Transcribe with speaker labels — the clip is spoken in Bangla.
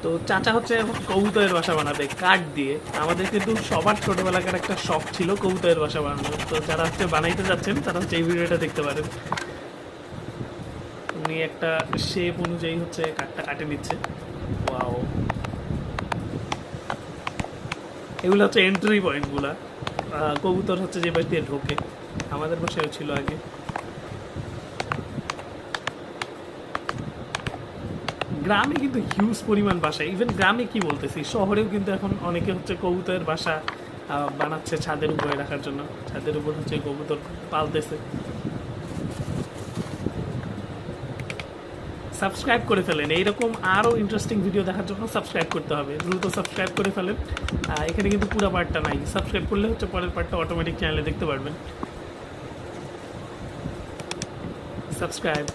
Speaker 1: তো চাচা হচ্ছে এখন কবুতরের বাসা বানাবে কাঠ দিয়ে। আমাদের কিন্তু সবার ছোটবেলাকার একটা শখ ছিল কবুতরের বাসা বানানো। তো যারা হচ্ছে বানাইতে যাচ্ছেন তারা হচ্ছে এই ভিডিওটা দেখতে পারেন। উনি একটা শেপ অনুযায়ী হচ্ছে কাঠটা কাটে নিচ্ছে। ওয়াও, এগুলো হচ্ছে এন্ট্রি পয়েন্টগুলা। কবুতর হচ্ছে যে বাড়ি দিয়ে ঢোকে, আমাদের বাসায়ও ছিল আগে। গ্রামে কিন্তু হিউজ পরিমাণ বাসা, ইভেন গ্রামে কি বলতেছি, শহরেও কিন্তু এখন অনেকে হচ্ছে কবুতরের বাসা বানাচ্ছে ছাদের উপরে রাখার জন্য। ছাদের উপর হচ্ছে কবুতর পালতেছে। সাবস্ক্রাইব করে ফেলেন, এইরকম আরও ইন্টারেস্টিং ভিডিও দেখার জন্য সাবস্ক্রাইব করতে হবে, দ্রুত সাবস্ক্রাইব করে ফেলেন। এখানে কিন্তু পুরো পার্টটা নাই, সাবস্ক্রাইব করলে হচ্ছে পরের পার্টটা অটোমেটিক চ্যানেলে দেখতে পারবেন। সাবস্ক্রাইব।